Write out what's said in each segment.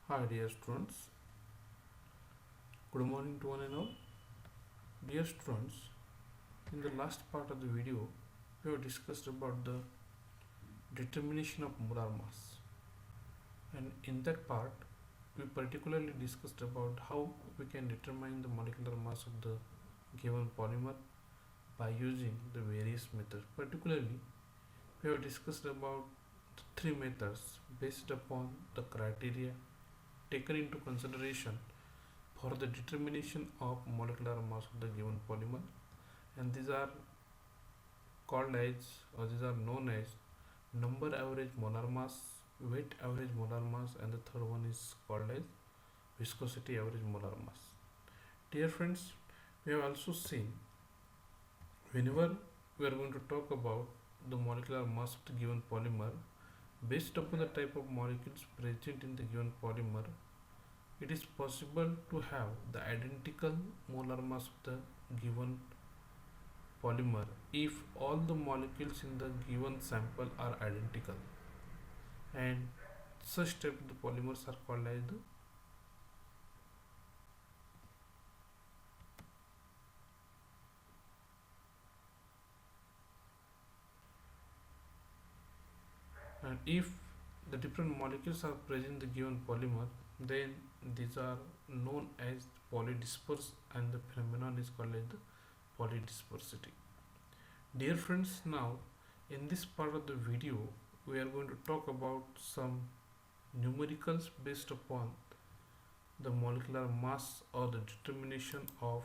Hi dear students, good morning to one and all. Dear students, in the last part of the video, we have discussed about the determination of molar mass, and in that part, we particularly discussed about how we can determine the molecular mass of the given polymer by using the various methods. Particularly, we have discussed about three methods based upon the criteria taken into consideration for the determination of molecular mass of the given polymer, and these are called as, or these are known as, number average molar mass, weight average molar mass, and the third one is called as viscosity average molar mass. Dear friends, we have also seen whenever we are going to talk about the molecular mass of the given polymer based upon the type of molecules present in the given polymer, it is possible to have the identical molar mass of the given polymer if all the molecules in the given sample are identical, and such type of the polymers are called as the and if the different molecules are present in the given polymer, then these are known as polydisperse, and the phenomenon is called as the polydispersity. Dear friends, now in this part of the video we are going to talk about some numericals based upon the molecular mass or the determination of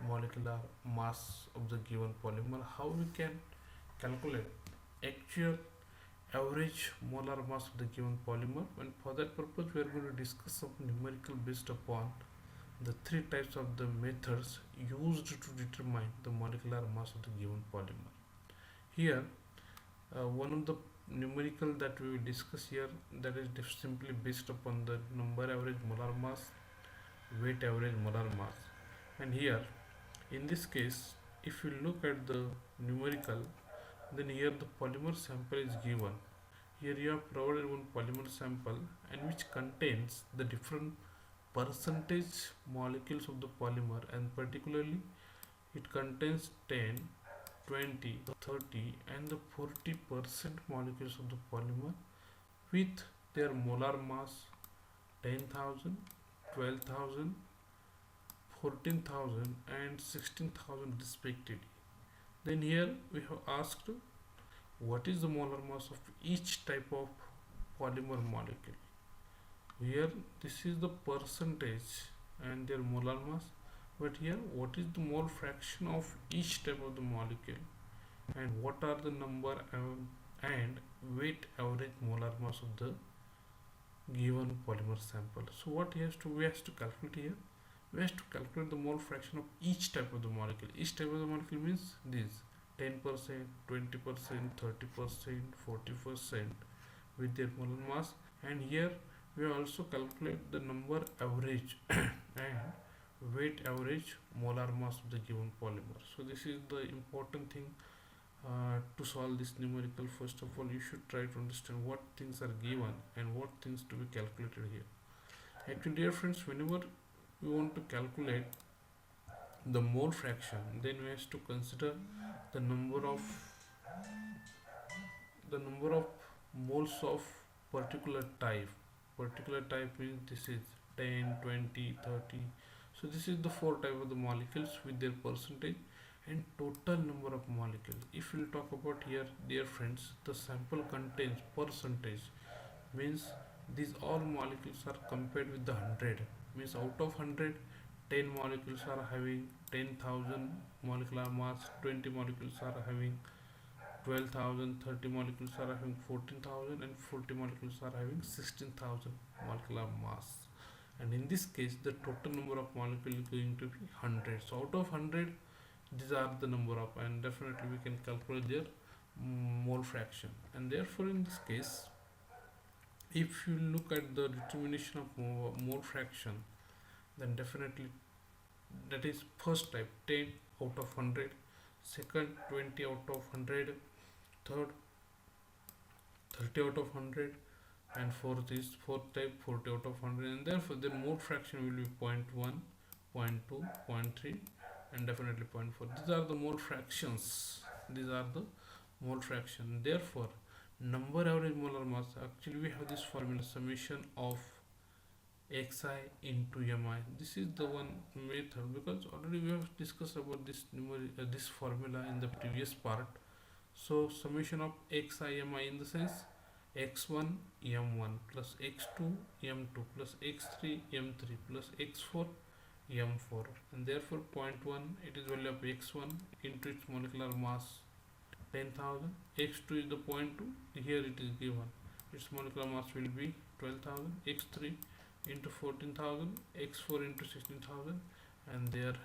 molecular mass of the given polymer, how we can calculate actual average molar mass of the given polymer, and for that purpose we are going to discuss some numerical based upon the three types of the methods used to determine the molecular mass of the given polymer. Here one of the numerical that we will discuss here, that is simply based upon the number average molar mass, weight average molar mass, and here in this case if you look at the numerical, then here the polymer sample is given. Here you have provided one polymer sample and which contains the different percentage molecules of the polymer, and particularly it contains 10, 20, 30 and the 40% molecules of the polymer with their molar mass 10,000, 12,000, 14,000 and 16,000 respectively. Then here we have asked what is the molar mass of each type of polymer molecule. Here this is the percentage and their molar mass, but here what is the mole fraction of each type of the molecule, and what are the number and weight average molar mass of the given polymer sample. So what we have to calculate here, we have to calculate the mole fraction of each type of the molecule. Each type of the molecule means this 10%, 20%, 30%, 40% with their molar mass, and here we also calculate the number average and weight average molar mass of the given polymer. So this is the important thing to solve this numerical. First of all, you should try to understand what things are given and what things to be calculated here. Actually, dear friends, whenever we want to calculate the mole fraction, then we have to consider the number of moles of particular type. Particular type means this is 10, 20, 30. So this is the four type of the molecules with their percentage and total number of molecules. If we will talk about here, dear friends, the sample contains percentage, means these all molecules are compared with the 100, means out of 100, 10 molecules are having 10,000 molecular mass, 20 molecules are having 12,000, 30 molecules are having 14,000 and 40 molecules are having 16,000 molecular mass. And in this case the total number of molecules is going to be 100. So out of 100, these are the number of, and definitely we can calculate their mole fraction. And therefore in this case, if you look at the determination of mole fraction, then definitely that is first type 10 out of 100, second 20 out of 100, third 30 out of 100, and fourth type 40 out of 100, and therefore the mole fraction will be zero point 0.1, zero point 0.2, zero point 0.3, and definitely 0.4. These are the mole fractions. These are the mole fraction. Therefore, number average molar mass, actually we have this formula, summation of xi into mi. This is the one method, because already we have discussed about this formula in the previous part. So summation of xi mi, in the sense x1 m1 plus x2 m2 plus x3 m3 plus x4 m4, and therefore 0.1, it is value of x1 into its molecular mass 10,000, x2 is the 0.2, here it is given, its molecular mass will be 12,000, x3 into 14,000, x4 into 16,000, and their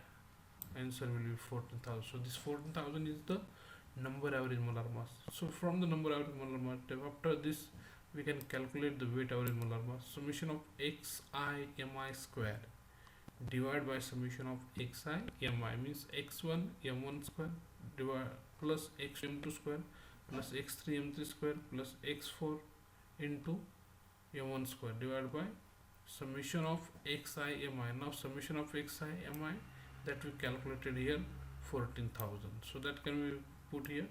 answer will be 14,000. So this 14,000 is the number average molar mass. So from the number average molar mass, after this we can calculate the weight average molar mass. Summation of xi mi square divided by summation of xi mi, means x1 m1 square divide plus x m2 square plus x3 m3 square plus x4 into m1 square divided by summation of xi mi. Now summation of xi mi that we calculated here 14,000. So that can be put here.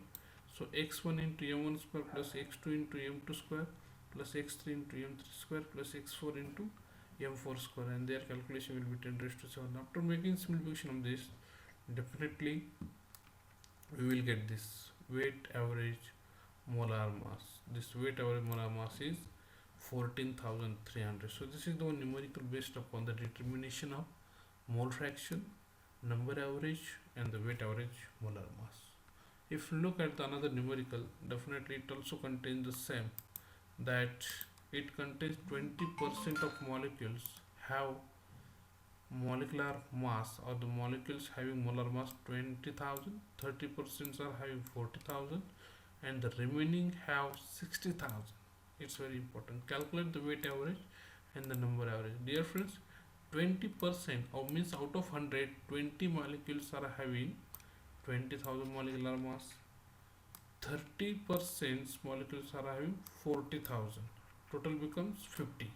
So x1 into m1 square plus x2 into m2 square plus x3 into m3 square plus x4 into m4 square, and their calculation will be 10 raised to 7. After making simplification of this, definitely we will get this weight average molar mass. This weight average molar mass is 14,300. So this is the one numerical based upon the determination of mole fraction, number average, and the weight average molar mass. If you look at the another numerical, definitely it also contains the same, that it contains 20% of molecules have molecular mass, or the molecules having molar mass 20,000, 30% are having 40,000, and the remaining have 60,000. It's very important. Calculate the weight average and the number average. Dear friends, 20% of, means out of 100, 20 molecules are having 20,000 molecular mass, 30% molecules are having 40,000, total becomes 50,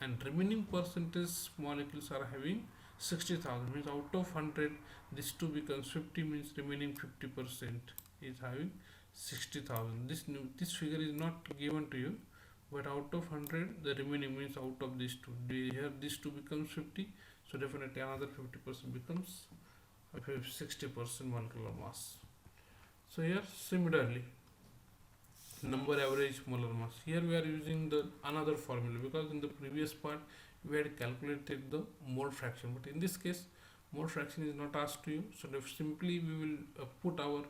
and remaining percentage molecules are having 60,000, means out of 100 this 2 becomes 50, means remaining 50% is having 60,000. This figure is not given to you, but out of 100 the remaining, means out of these two, here this 2 becomes 50, so definitely another 50% becomes 60% molecular mass. So here similarly, number average molar mass, here we are using the another formula, because in the previous part we had calculated the mole fraction, but in this case mole fraction is not asked to you. So simply we will put our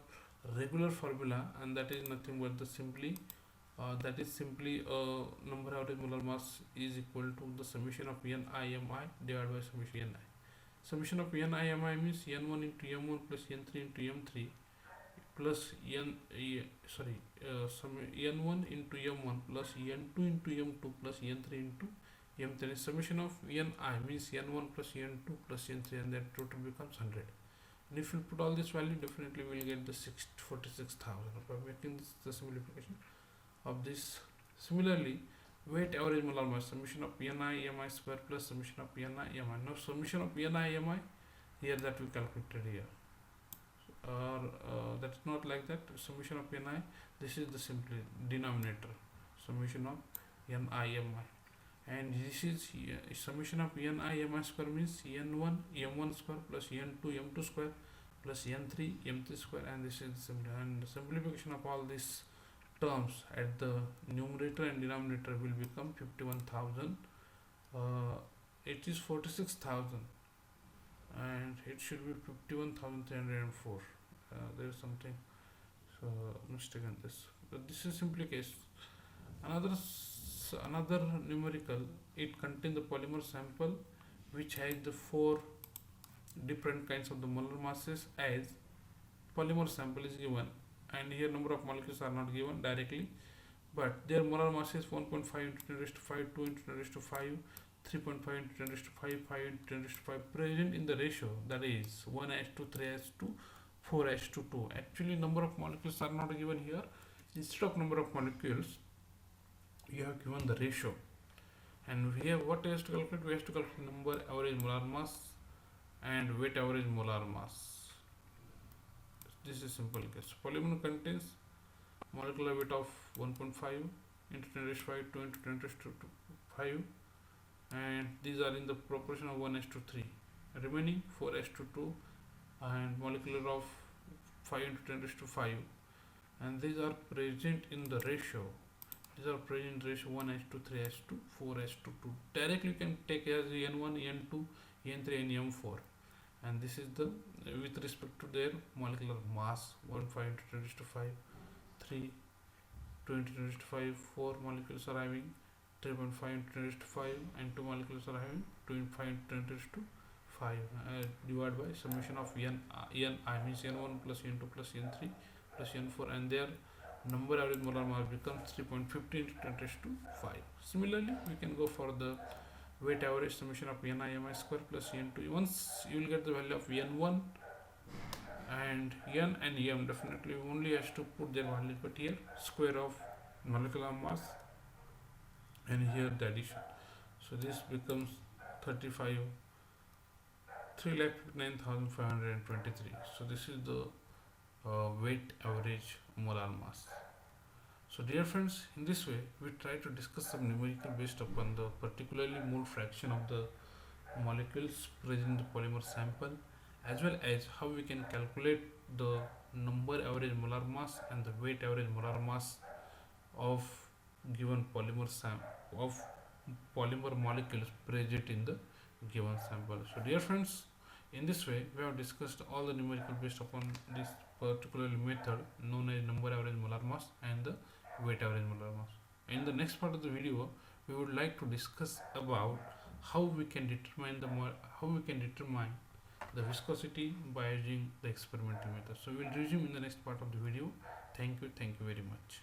regular formula, and that is nothing but the simply number average molar mass is equal to the summation of n I mi divided by summation n I. Summation of n I mi means n1 into m1 plus n3 into m3 plus n1 into m1 plus n2 into m2 plus n3 into m3. Summation of n I means n1 plus n2 plus n3, and that total becomes 100. And if you put all this value, definitely we will get the 46,000. By making this the simplification of this. Similarly, weight average molar mass, summation of ni mi square plus summation of ni mi. Now summation of ni mi here that we calculated here, or that's not like that. Summation of ni, this is the simply denominator, summation of ni mi, and this is summation of ni mi square means n1 m1 square plus n2 m2 square plus n3 m3 square, and this is similar. And the simplification of all these terms at the numerator and denominator will become 51,000. It is 46,000, and it should be 51,304. There is something mistake in this, but this is simply case. Another numerical, it contains the polymer sample which has the 4 different kinds of the molar masses, as polymer sample is given, and here number of molecules are not given directly, but their molar mass is 1.5 into 10 raised to 5, 2 into 10 raised to 5, 3.5 into 10 raised to 5, 5 into 10 raised to 5, present in the ratio, that is 1:3:3:4:2. Actually number of molecules are not given here. Instead of number of molecules, you have given the ratio, and here what has to calculate? We have to calculate number average molar mass and weight average molar mass. This is simple case. Polymer contains molecular weight of 1.5 into 10 raised to 5 2 into 10 raised to 5, and these are in the proportion of 1:3. Remaining 4:2, and molecular of 5 into 10 raised to 5, and these are present in the ratio. These are present in ratio 1:3:2, 4:2. Directly you can take as n1, n2, n3, and m4, and this is the with respect to their molecular mass. 1 5 into 10 raised to 5, 3 2 into 10 raised to 5, 4 molecules are having 3.5 into 10 raised to 5, and 2 molecules are having 2.5 into 10 raised to 5, divided by summation of n I means n1 plus n2 plus n3 plus n4, and their number average molar mass becomes 3.15 into 10 raised to 5. Similarly, we can go for the weight average summation of mi square plus n2. Once you will get the value of n1 and n and m, definitely only has to put their values, but here square of molecular mass and here the addition. So this becomes 35 3,59,523. So this is the weight average molar mass. So dear friends, in this way we try to discuss some numerical based upon the particularly mole fraction of the molecules present in the polymer sample, as well as how we can calculate the number average molar mass and the weight average molar mass of given of polymer molecules present in the given sample. So dear friends, in this way we have discussed all the numerical based upon this particular method known as number average molar mass and the weight average molar mass. In the next part of the video, we would like to discuss about how we can determine the viscosity by using the experimental method. So we will resume in the next part of the video. Thank you very much.